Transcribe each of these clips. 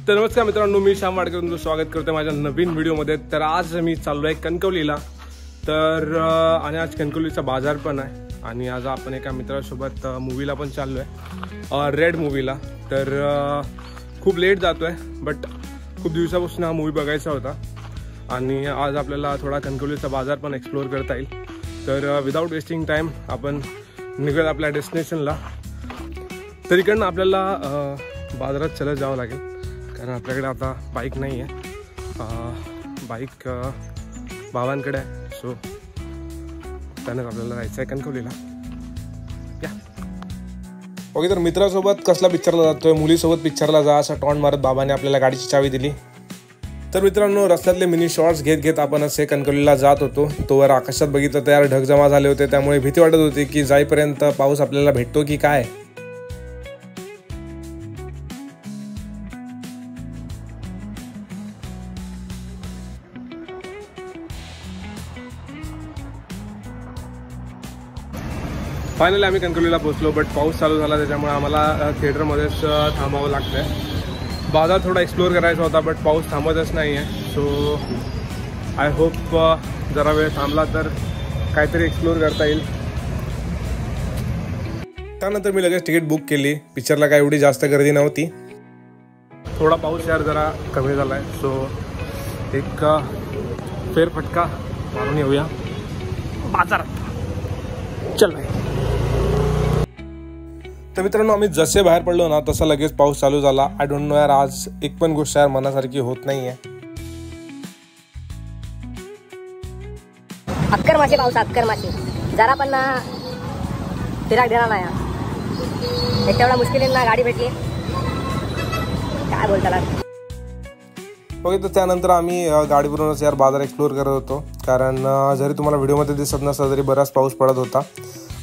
तर नमस्कार मित्रांनो, मी श्याम वाडकर तुमचं स्वागत करतो माझ्या नवीन व्हिडिओमध्ये। तर आज मी चाललो आहे कणकवलीला। तर आणि आज कणकवलीचा बाजार पण आहे आणि आज आपण एका मित्रासोबत मूवीला पण चाललो आहे, रेड मूवीला। तर खूप लेट जातोय बट खूप दिवसापासून हा मूवी बघायचा होता आणि आज आपल्याला थोडा कणकवलीचा बाजार पण एक्सप्लोर करता येईल। तर विदाउट वेस्टिंग टाइम आपण निघूया आपल्या डेस्टिनेशनला। तर इकडनं आपल्याला बाजारात चलत जावं लागेल कारण आपल्याकडे आता बाईक नाही आहे, बाईक बाबांकडे आहे। सो त्यानंतर आपल्याला जायचं आहे कणकवलीला। या ओके, तर मित्रासोबत कसला पिक्चरला जातोय, मुलीसोबत पिक्चरला जा असं टॉन मारत बाबाने आपल्याला गाडीची चावी दिली। तर मित्रांनो, रस्त्यातले मिनी शॉर्ट्स घेत घेत आपण असे कणकवलीला जात होतो। तोवर आकाशात बघितलं तर यार ढग जमा झाले होते, त्यामुळे भीती वाटत होती की जाईपर्यंत पाऊस आपल्याला भेटतो की काय। फायनली आम्ही कणकवलीला पोहोचलो बट पाऊस चालू झाला त्याच्यामुळे आम्हाला थिएटरमध्येच थांबावं लागतं आहे। बाजार थोडा एक्सप्लोअर करायचा होता बट पाऊस थांबतच नाही आहे। सो आय होप जरा वेळ थांबला तर काहीतरी एक्सप्लोअर करता येईल। त्यानंतर मी लगेच तिकीट बुक केली। पिक्चरला काय एवढी जास्त गर्दी नव्हती, थोडा पाऊस यार जरा कमी झाला आहे। सो एक फेरफटका मारून येऊया बाजारात। चल भाई। तर मित्रांनो, आम्ही जसे बाहेर पडलो ना तसा लगेच पाऊस चालू झाला। आय डोंट नो यार, आज एक पण गोष्ट यार मनासारखी होत नाहीये। अक्कर माशी पाऊस, अक्कर माशी जरा पण ना फिराक देणार नाही। एक तेवढा मुश्किलींना गाडी भेटली, काय बोलताला। ओके, तर त्यानंतर आम्ही गाडीवरूनच यार बाजार एक्सप्लोअर करत होतो कारण जरी तुम्हाला व्हिडिओमध्ये दिसत नसला तरी बराच पाऊस पडत होता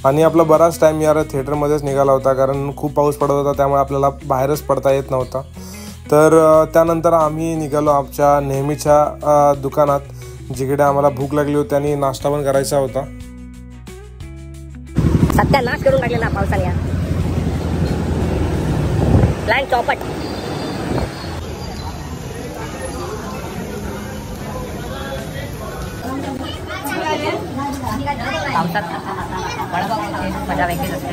आणि आपला बराच टाइम यार थिएटरमध्येच निघाला होता कारण खूप पाऊस पडत होता, त्यामुळे आपल्याला बाहेरच पडता येत नव्हता। तर त्यानंतर आम्ही निघालो आमच्या नेहमीच्या दुकानात जिकडे आम्हाला भूक लागली होती आणि नाश्ता पण करायचा होता। सत्यानाश करून टाकले ना पावसाने यार, प्लॅन चौपट। पावसात मजा वेगळीच असते।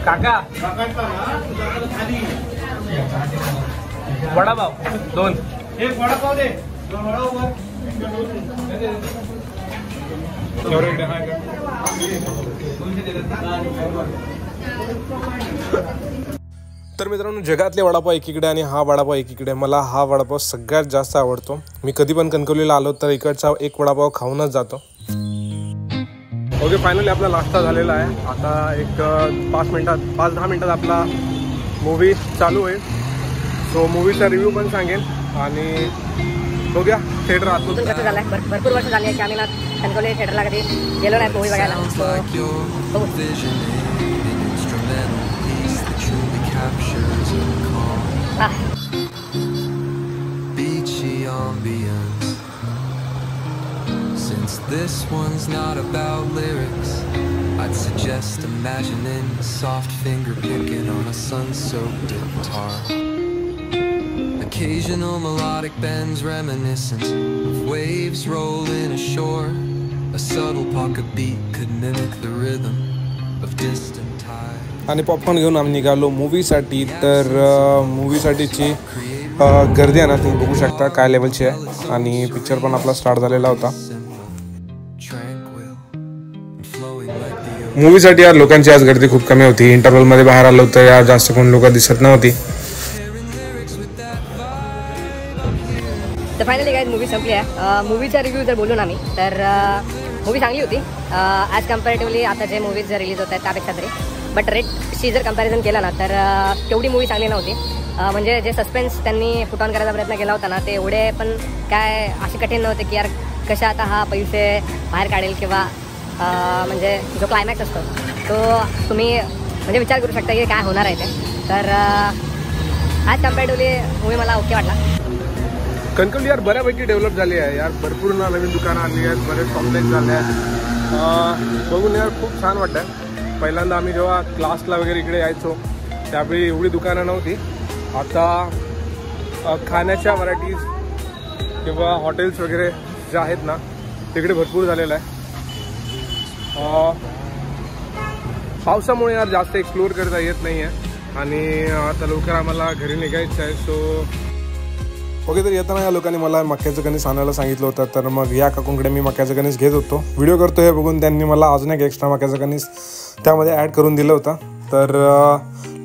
काका वडापाव दोन, एक वडापाव दे, दोन वडापाव। तर मित्रांनो, जगातले वडापाव एकीकडे आणि हा वडापाव एकीकडे। मला हा वडापाव सगळ्यात जास्त आवडतो। मी कधी पण कणकवलीला आलो तर इकडचा एक वडापाव खाऊनच जातो। ओके, फायनली आपला नाश्ता झालेला आहे। आता एक 5-10 मिनिटात आपला मूवी चालू होईल। सो मूवीचा रिव्ह्यू पण सांगेन आणि बघूया थिएटर आतून कसं झालंय। भरपूर वर्ष झाली की आम्ही ना कणकवली थिएटरला कधी गेलो नाही मूवी बघायला। Beachy ambience. Since this one's not about lyrics, I'd suggest imagining a soft finger picking on a sun-soaked guitar. Occasional melodic bends reminiscent of waves rolling ashore. A subtle pocket beat could mimic the rhythm of distant tide. आणि popcorn घेऊन आम्ही निघालो मूवीसाठी। तर मूवीसाठीची गर्दी आहे ना तुम्ही बघू शकता काय लेवलची आहे आणि पिक्चर पण आपला स्टार्ट झालेला होता। मूवीसाठी यार लोकांची आज गर्दी खूप कमी होती। इंटरव्हलमध्ये बाहेर आलो तर यार जास्त कोण लोक दिसत नव्हती। तर फायनली काय मूवी संपली आहे। मूवीचा रिव्ह्यू जर बोलू ना मी तर मूवी चांगली होती ॲज कम्पॅरेटिव्हली आता जे मूवीज रिलीज होत आहेत त्यापेक्षा तरी। बट रेटशी जर कंपॅरिझन केलं ना तर तेवढी मूवी चांगली नव्हती। म्हणजे जे सस्पेन्स त्यांनी पुट ऑन करायचा प्रयत्न केला होता ना ते एवढे पण काय असे कठीण नव्हते की यार कशा आता हा पैसे बाहेर काढेल किंवा म्हणजे जो क्लायमॅक्स असतो तो तुम्ही म्हणजे विचार करू शकता की काय होणार आहे ते। तर ॲज कम्पॅरेटिव्हली मूवी मला ओके वाटला। कणकवली यार बऱ्यापैकी डेव्हलप झाली आहे यार, भरपूर नवीन दुकानं आली आहेत, बरेच कॉम्प्लेक्स झाले आहेत। बघून यार खूप छान वाटतं। पहिल्यांदा आम्ही जेव्हा क्लासला वगैरे इकडे यायचो त्यावेळी एवढी दुकानं नव्हती. आता खाण्याच्या व्हरायटीज किंवा हॉटेल्स वगैरे जे आहेत ना तिकडे भरपूर झालेलं आहे. पावसामुळे यार जास्त एक्सप्लोअर करता येत नाही आहे आणि आता लवकर आम्हाला घरी निघायचं आहे. सो ओके, तर येताना या लोकांनी मला मक्याचं कणीस आणायला सांगितलं होतं. तर मग या काकूंकडे मी मक्याचं कणीस घेत होतो. व्हिडिओ करतो हे बघून त्यांनी मला अजून एक एक्स्ट्रा मक्याचं कणीस त्यामध्ये ॲड करून दिलं होतं. तर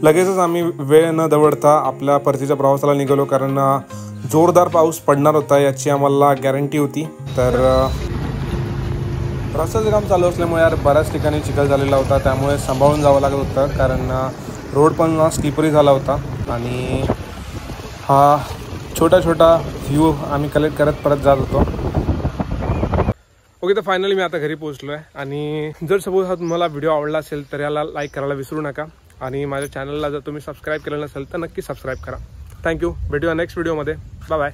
लगेचच आम्ही वेळ न दवडता आपल्या परतीच्या प्रवासाला निघालो, कारण जोरदार पाऊस पडणार होता याची आम्हाला गॅरंटी होती. तर रस्त्याचं काम चालू असल्यामुळे यार बऱ्याच ठिकाणी चिखल झालेला होता, त्यामुळे सांभाळून जावं लागत होतं, कारण रोड पण स्लिपरी झाला होता. आणि हा छोटा व्ह्यू आम्ही कलेक्ट करत परत जात होतो. ओके, तर फायनली मी आता घरी पोहोचलो आहे. आणि जर सपोज हा तुम्हाला व्हिडिओ आवडला असेल तर याला लाईक करायला विसरू नका. आणि माझ्या चॅनलला जर तुम्ही सबस्क्राईब केलं नसेल तर नक्की सबस्क्राईब करा. थँक्यू. भेटूया नेक्स्ट व्हिडिओमध्ये. Bye bye.